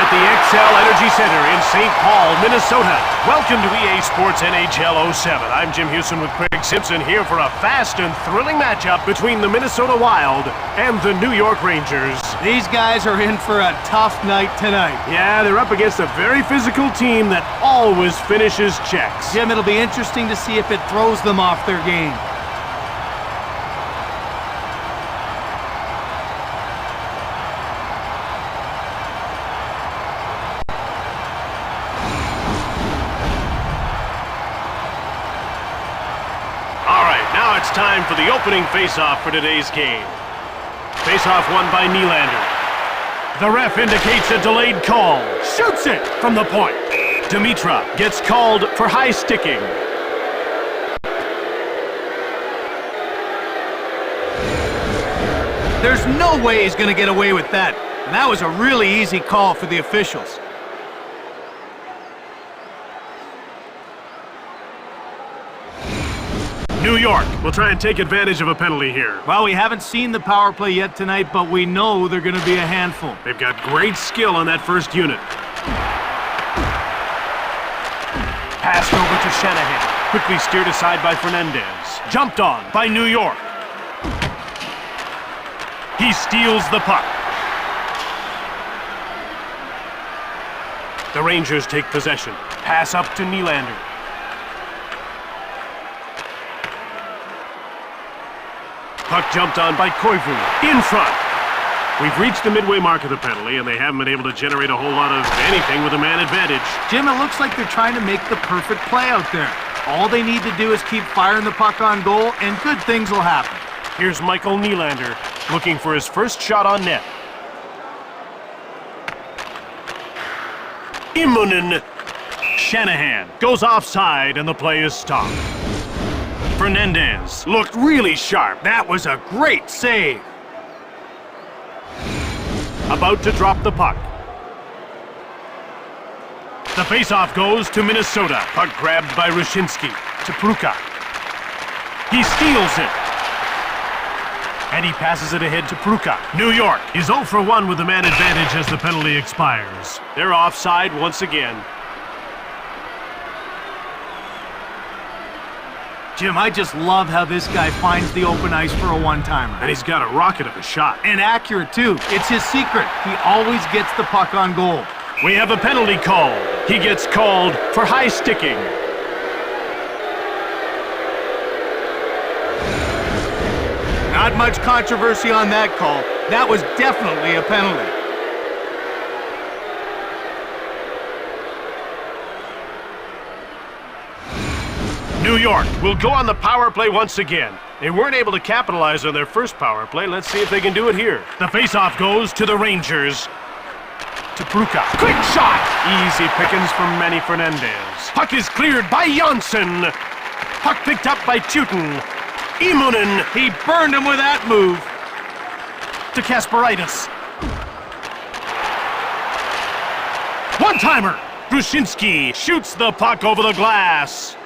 at the XL Energy Center in St. Paul, Minnesota. Welcome to EA Sports NHL 07. I'm Jim Houston with Craig Simpson here for a fast and thrilling matchup between the Minnesota Wild and the New York Rangers. These guys are in for a tough night tonight. Yeah, they're up against a very physical team that always finishes checks. Jim, it'll be interesting to see if it throws them off their game. It's time for the opening face-off for today's game. Face-off won by Nylander. The ref indicates a delayed call. Shoots it from the point. Dimitra gets called for high sticking. There's no way he's going to get away with that. And that was a really easy call for the officials. New York will try and take advantage of a penalty here. Well, we haven't seen the power play yet tonight, but we know they're going to be a handful. They've got great skill on that first unit. Passed over to Shanahan. Quickly steered aside by Fernandez. Jumped on by New York. He steals the puck. The Rangers take possession. Pass up to Nylander. Puck jumped on by Koivu. In front. We've reached the midway mark of the penalty, and they haven't been able to generate a whole lot of anything with a man advantage. Jim, it looks like they're trying to make the perfect play out there. All they need to do is keep firing the puck on goal, and good things will happen. Here's Michael Nylander looking for his first shot on net. Immonen. Shanahan goes offside, and the play is stopped. Fernandez looked really sharp. That was a great save. About to drop the puck. The faceoff goes to Minnesota. Puck grabbed by Rushinsky to Pruka. He steals it. And he passes it ahead to Pruka. New York is 0 for 1 with the man advantage as the penalty expires. They're offside once again. Jim, I just love how this guy finds the open ice for a one-timer. And he's got a rocket of a shot. And accurate, too. It's his secret. He always gets the puck on goal. We have a penalty call. He gets called for high sticking. Not much controversy on that call. That was definitely a penalty. New York will go on the power play once again. They weren't able to capitalize on their first power play. Let's see if they can do it here. The faceoff goes to the Rangers. To Pruka. Quick shot! Easy pickings from Manny Fernandez. Puck is cleared by Janssen. Puck picked up by Tutin. Immonen. He burned him with that move. To Kasparaitis. One-timer. Brushinski shoots the puck over the glass.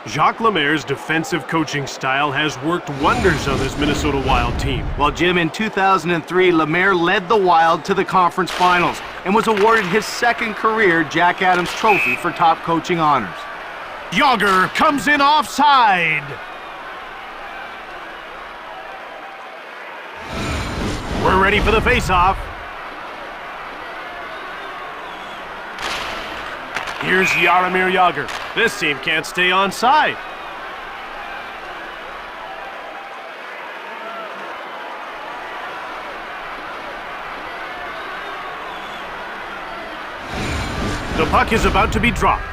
Jacques Lemaire's defensive coaching style has worked wonders on this Minnesota Wild team. Well, Jim, in 2003, Lemaire led the Wild to the conference finals and was awarded his second career Jack Adams Trophy for top coaching honors. Yager comes in offside. We're ready for the faceoff. Here's Jaromir Jagr. This team can't stay onside. The puck is about to be dropped.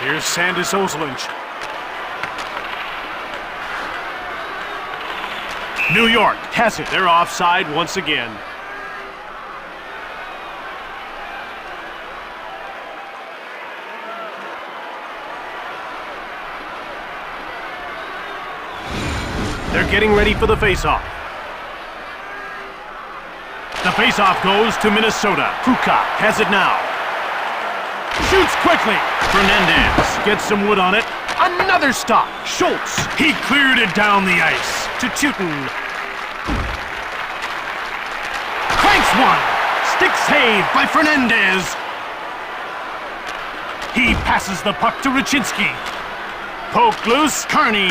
Here's Sandis Oslunch. New York has it. They're offside once again. They're getting ready for the faceoff. The faceoff goes to Minnesota. Pruka has it now. Shoots quickly. Fernandez gets some wood on it. Another stop. Schultz. He cleared it down the ice to Tutin. one. Stick save by Fernandez. He passes the puck to Rucinski. Poke loose, Kearney.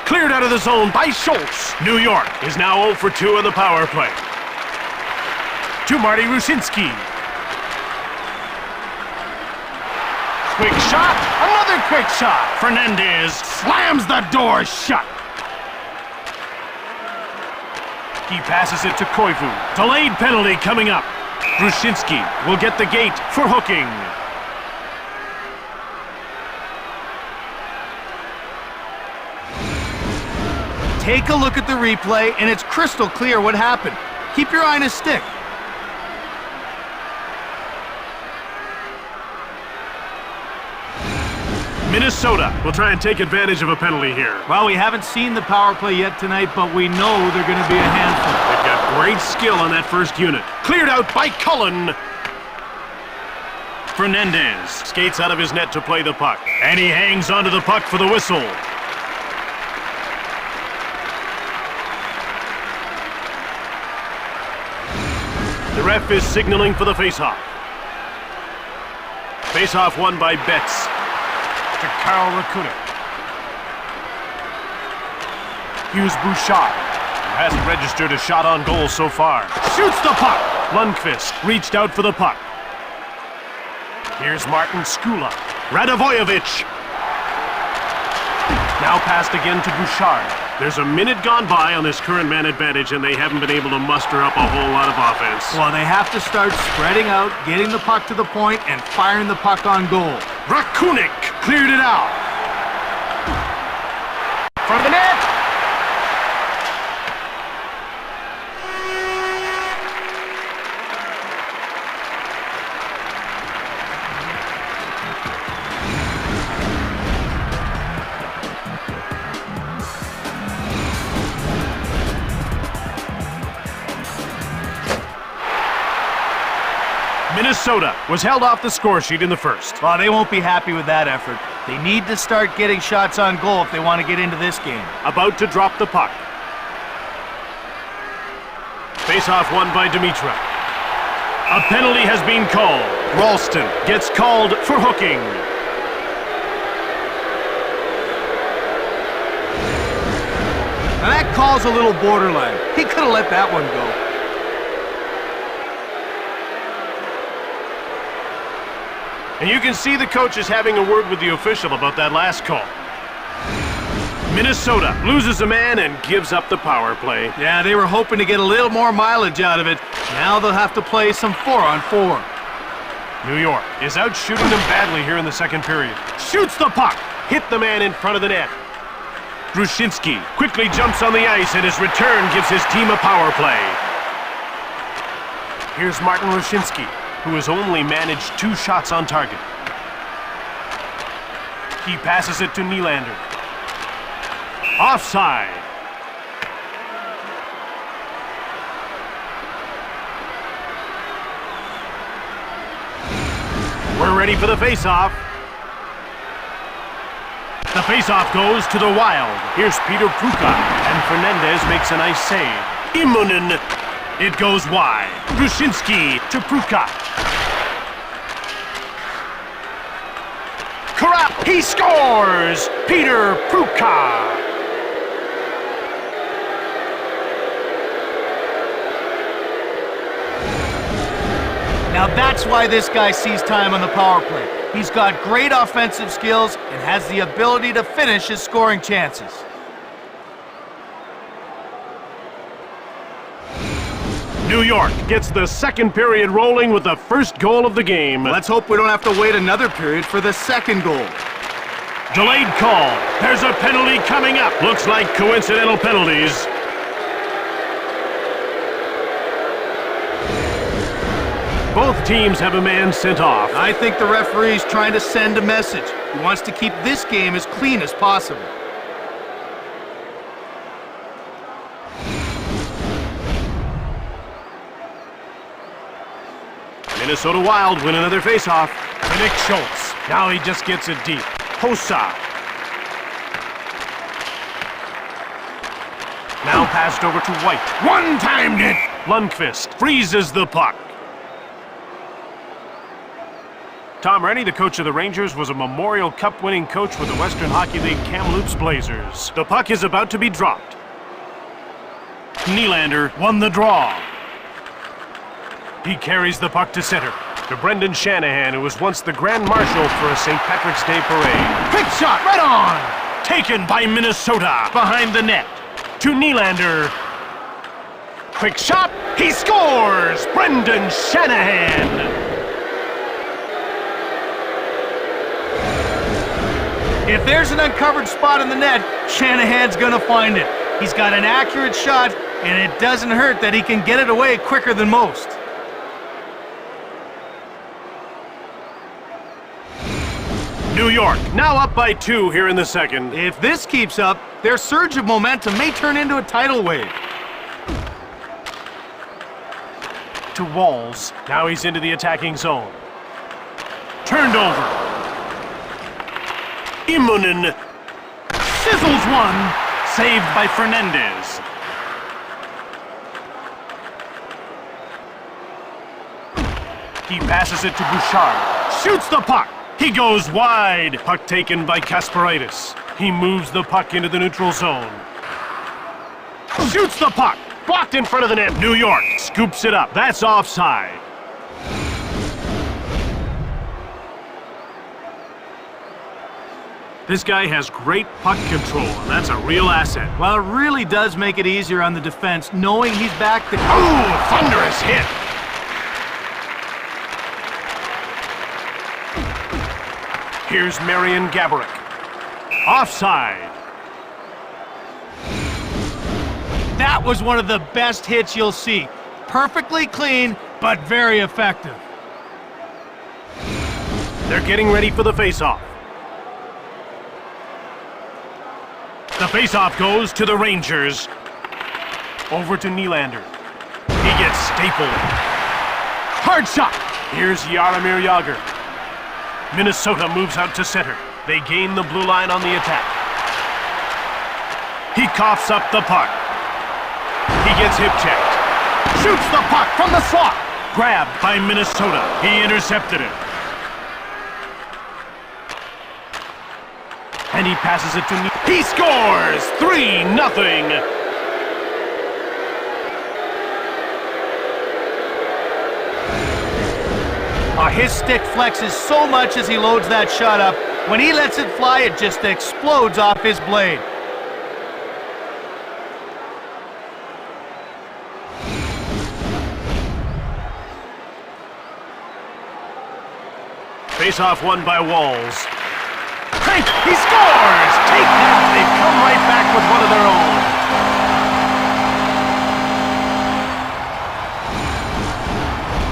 Cleared out of the zone by Schultz. New York is now 0 for 2 on the power play. To Marty Rucinski. Quick shot, another quick shot. Fernandez slams the door shut. He passes it to Koivu. Delayed penalty coming up. Rucinski will get the gate for hooking. Take a look at the replay, and it's crystal clear what happened. Keep your eye on his stick. Minnesota will try and take advantage of a penalty here. Well, we haven't seen the power play yet tonight, but we know they're going to be a handful. They've got great skill on that first unit. Cleared out by Cullen. Fernandez skates out of his net to play the puck. And he hangs onto the puck for the whistle. The ref is signaling for the faceoff. Faceoff won by Betts. To Karl Rakunin. Here's Bouchard, who hasn't registered a shot on goal so far. Shoots the puck. Lundqvist reached out for the puck. Here's Martin Skula. Radovojevic. Now passed again to Bouchard. There's a minute gone by on this current man advantage, and they haven't been able to muster up a whole lot of offense. Well, they have to start spreading out, getting the puck to the point, and firing the puck on goal. Rakunin cleared it out. From the net. Minnesota was held off the score sheet in the first. Well, they won't be happy with that effort. They need to start getting shots on goal if they want to get into this game. About to drop the puck. Face-off won by Dimitra. A penalty has been called. Ralston gets called for hooking. Now that call's a little borderline. He could have let that one go. And you can see the coach is having a word with the official about that last call. Minnesota loses a man and gives up the power play. Yeah, they were hoping to get a little more mileage out of it. Now they'll have to play some 4-on-4. New York is out shooting them badly here in the second period. Shoots the puck. Hit the man in front of the net. Rucinski quickly jumps on the ice, and his return gives his team a power play. Here's Martin Rucinski, who has only managed 2 shots on target. He passes it to Nylander. Offside. We're ready for the face-off. The face-off goes to the Wild. Here's Peter Pruka, and Fernandez makes a nice save. Immonen. It goes wide. Rucinski to Pruka. Corral, he scores! Peter Pruka. Now that's why this guy sees time on the power play. He's got great offensive skills and has the ability to finish his scoring chances. New York gets the second period rolling with the first goal of the game. Let's hope we don't have to wait another period for the second goal. Delayed call. There's a penalty coming up. Looks like coincidental penalties. Both teams have a man sent off. I think the referee's trying to send a message. He wants to keep this game as clean as possible. Minnesota Wild win another faceoff. To Nick Schultz. Now he just gets it deep. Hossa. Now passed over to White. One-timed it! Lundqvist freezes the puck. Tom Rennie, the coach of the Rangers, was a Memorial Cup winning coach with the Western Hockey League Kamloops Blazers. The puck is about to be dropped. Nylander won the draw. He carries the puck to center. To Brendan Shanahan, who was once the Grand Marshal for a St. Patrick's Day parade. Quick shot, right on! Taken by Minnesota, behind the net. To Nylander. Quick shot, he scores! Brendan Shanahan! If there's an uncovered spot in the net, Shanahan's gonna find it. He's got an accurate shot, and it doesn't hurt that he can get it away quicker than most. New York, now up by 2 here in the second. If this keeps up, their surge of momentum may turn into a tidal wave. To Walls. Now he's into the attacking zone. Turned over. Immonen sizzles one. Saved by Fernandez. He passes it to Bouchard. Shoots the puck. He goes wide. Puck taken by Kasparaitis. He moves the puck into the neutral zone. Shoots the puck. Blocked in front of the net. New York scoops it up. That's offside. This guy has great puck control, and that's a real asset. Well, it really does make it easier on the defense, knowing he's back to... Ooh, thunderous hit. Here's Marian Gaborik. Offside. That was one of the best hits you'll see. Perfectly clean, but very effective. They're getting ready for the face-off. The face-off goes to the Rangers. Over to Nylander. He gets stapled. Hard shot. Here's Jaromir Jagr. Minnesota moves out to center. They gain the blue line on the attack. He coughs up the puck. He gets hip-checked. Shoots the puck from the slot. Grabbed by Minnesota. He intercepted it. And he passes it to me. He scores! 3-0! His stick flexes so much as he loads that shot up. When he lets it fly, it just explodes off his blade. Face-off won by Walls. Crank! He scores! Take that! They've come right back with one of their own.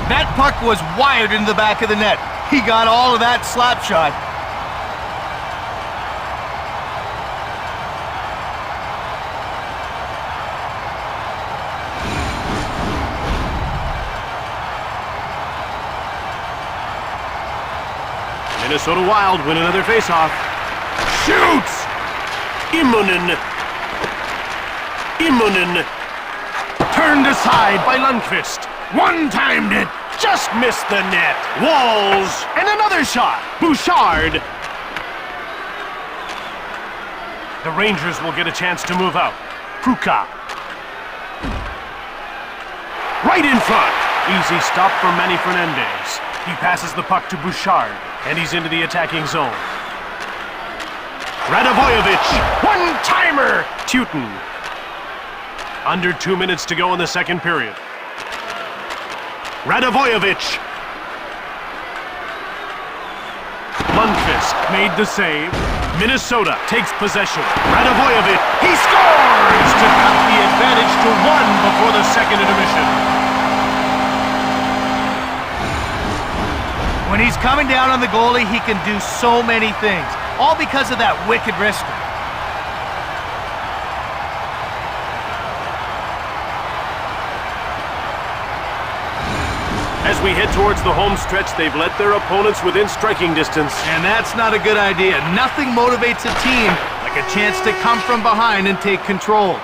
That puck was wired into the back of the net. He got all of that slap shot. Minnesota Wild win another face-off. Shoots! Immonen. Turned aside by Lundqvist. One-timed it. Just missed the net. Walls. And another shot. Bouchard. The Rangers will get a chance to move out. Pruka. Right in front. Easy stop for Manny Fernandez. He passes the puck to Bouchard. And he's into the attacking zone. Radivojevich. One-timer. Tutin. Under 2 minutes to go in the second period. Radivojevich. Lundqvist made the save. Minnesota takes possession. Radivojevich. He scores to cut the advantage to 1 before the second intermission. When he's coming down on the goalie, he can do so many things, all because of that wicked wrister. As we head towards the home stretch, they've let their opponents within striking distance. And that's not a good idea. Nothing motivates a team like a chance to come from behind and take control.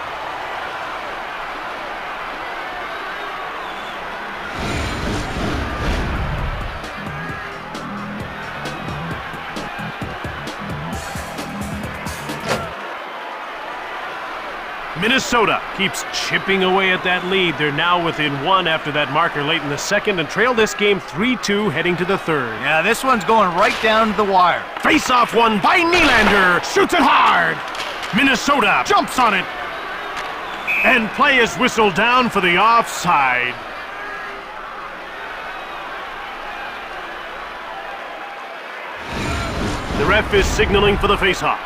Minnesota keeps chipping away at that lead. They're now within one after that marker late in the second and trail this game 3-2 heading to the third. Yeah, this one's going right down to the wire. Face-off won by Nylander. Shoots it hard. Minnesota jumps on it. And play is whistled down for the offside. The ref is signaling for the face-off.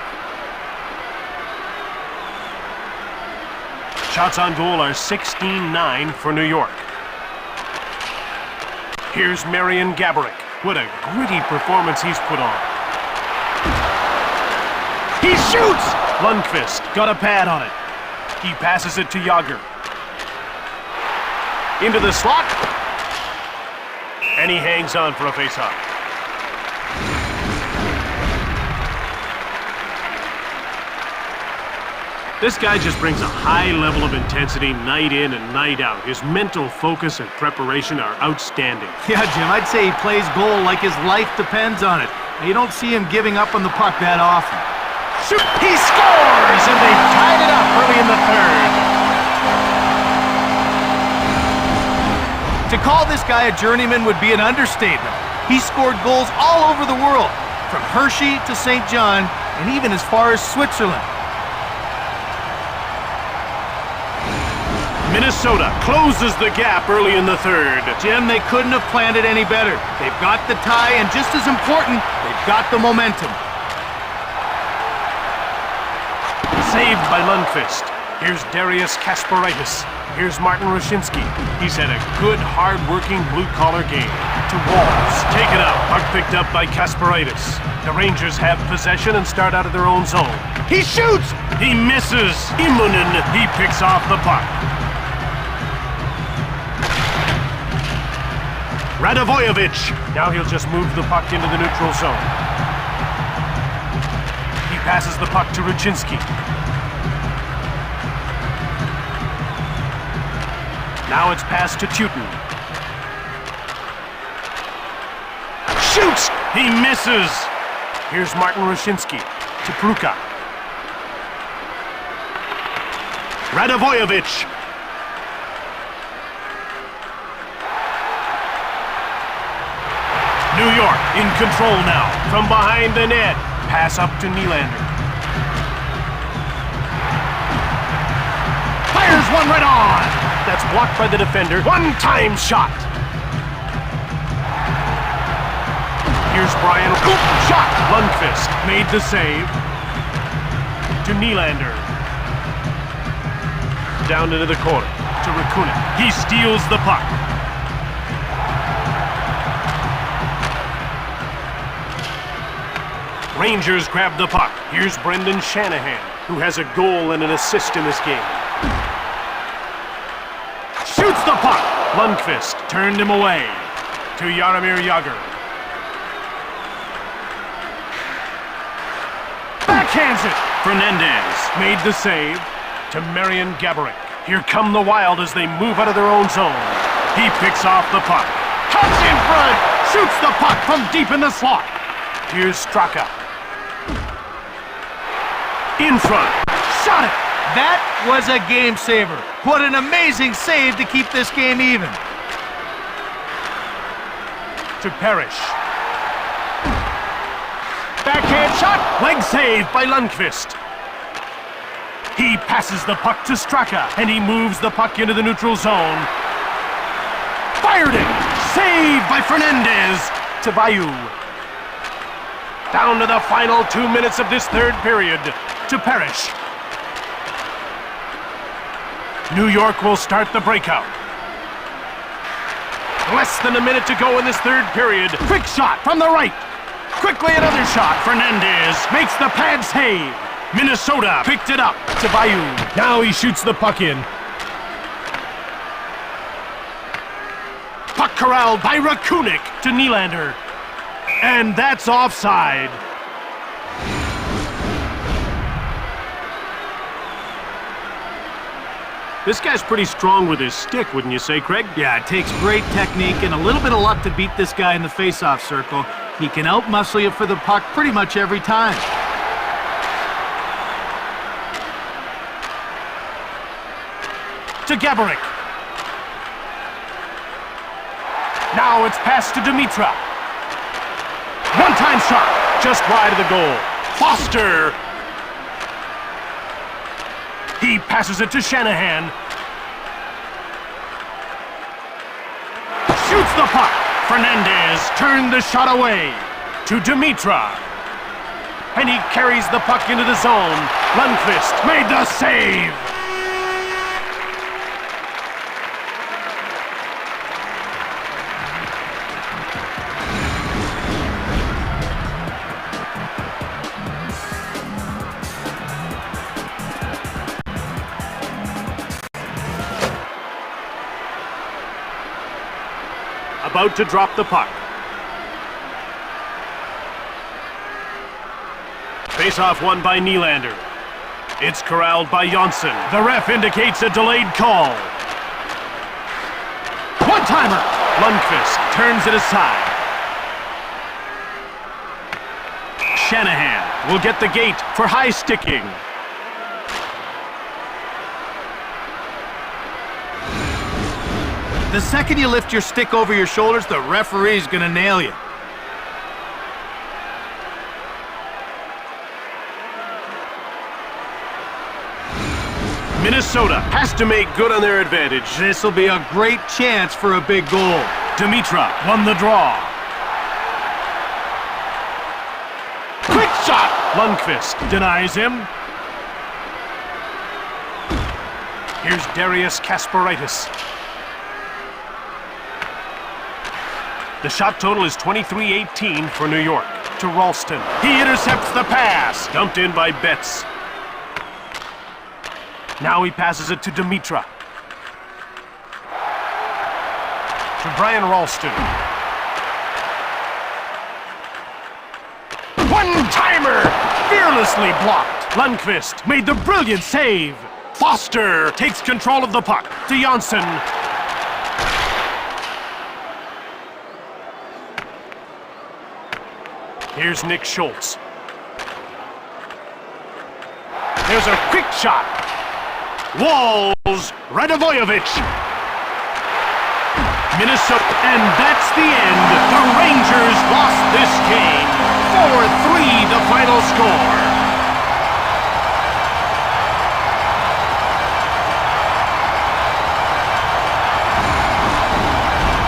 Shots on goal are 16-9 for New York. Here's Marian Gaborik. What a gritty performance he's put on. He shoots! Lundqvist got a pad on it. He passes it to Jágr. Into the slot. And he hangs on for a face-off. This guy just brings a high level of intensity night in and night out. His mental focus and preparation are outstanding. Yeah, Jim, I'd say he plays goal like his life depends on it. You don't see him giving up on the puck that often. Shoot! He scores! And they've tied it up early in the third. To call this guy a journeyman would be an understatement. He scored goals all over the world, from Hershey to St. John, and even as far as Switzerland. Minnesota closes the gap early in the third. Jim, they couldn't have planned it any better. They've got the tie, and just as important, they've got the momentum. Saved by Lundqvist. Here's Darius Kasparaitis. Here's Martin Rushinsky. He's had a good, hard-working, blue-collar game. To Walls. Taken out. Puck picked up by Kasparaitis. The Rangers have possession and start out of their own zone. He shoots! He misses. Immonen. He picks off the puck. Radivojevic. Now he'll just move the puck into the neutral zone. He passes the puck to Rushinsky. Now it's passed to Tutin. Shoots! He misses! Here's Martin Rushinsky to Pruka. Radivojevic. New York in control now. From behind the net. Pass up to Nylander. Fires one right on! That's blocked by the defender. One-time shot! Here's Brian. Shot! Lundqvist made the save. To Nylander. Down into the corner. To Rakunin. He steals the puck. Rangers grab the puck. Here's Brendan Shanahan, who has a goal and an assist in this game. Shoots the puck! Lundqvist turned him away. To Jaromir Jágr. Backhands it! Fernandez made the save. To Marian Gaborik. Here come the Wild as they move out of their own zone. He picks off the puck. Cuts in front! Shoots the puck from deep in the slot. Here's Straka. In front. Shot it! That was a game saver. What an amazing save to keep this game even. To Parrish. Backhand shot! Leg save by Lundqvist. He passes the puck to Straka, and he moves the puck into the neutral zone. Fired it! Saved by Fernandez to Bayou. Down to the final 2 minutes of this third period. To Parrish. New York will start the breakout. Less than a minute to go in this third period. Quick shot from the right. Quickly another shot. Fernandez makes the pad save. Minnesota picked it up to Bayou. Now he shoots the puck in. Puck corralled by Rakunin to Nylander. And that's offside. This guy's pretty strong with his stick, wouldn't you say, Craig? Yeah, it takes great technique and a little bit of luck to beat this guy in the face-off circle. He can out-muscle you for the puck pretty much every time. to Gaborik. Now it's passed to Dimitra. One-time shot, just wide of the goal. Foster. He passes it to Shanahan. Shoots the puck. Fernandez turned the shot away to Dimitra. And he carries the puck into the zone. Lundqvist made the save. About to drop the puck. Face-off won by Nylander. It's corralled by Jonsson. The ref indicates a delayed call. One-timer! Lundqvist turns it aside. Shanahan will get the gate for high sticking. The second you lift your stick over your shoulders, the referee's gonna nail you. Minnesota has to make good on their advantage. This will be a great chance for a big goal. Dimitra won the draw. Quick shot! Lundqvist denies him. Here's Darius Kasparaitis. The shot total is 23-18 for New York. To Ralston. He intercepts the pass. Dumped in by Betts. Now he passes it to Dimitra. To Brian Ralston. One-timer! Fearlessly blocked. Lundqvist made the brilliant save. Foster takes control of the puck to Jonsson. Here's Nick Schultz. There's a quick shot. Walls, Radovojevic. Minnesota, and that's the end. The Rangers lost this game. 4-3 the final score.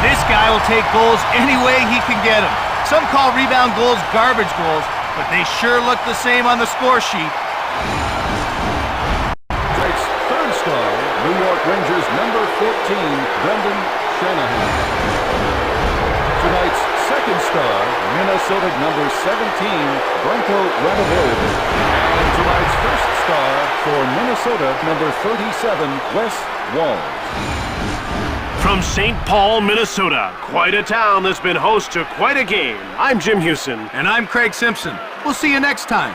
This guy will take goals any way he can get them. Some call rebound goals garbage goals, but they sure look the same on the score sheet. Tonight's third star, New York Rangers number 14, Brendan Shanahan. Tonight's second star, Minnesota number 17, Branko Radovojevic. And tonight's first star for Minnesota number 37, Wes Walls. From St. Paul, Minnesota, quite a town that's been host to quite a game. I'm Jim Hewson. And I'm Craig Simpson. We'll see you next time.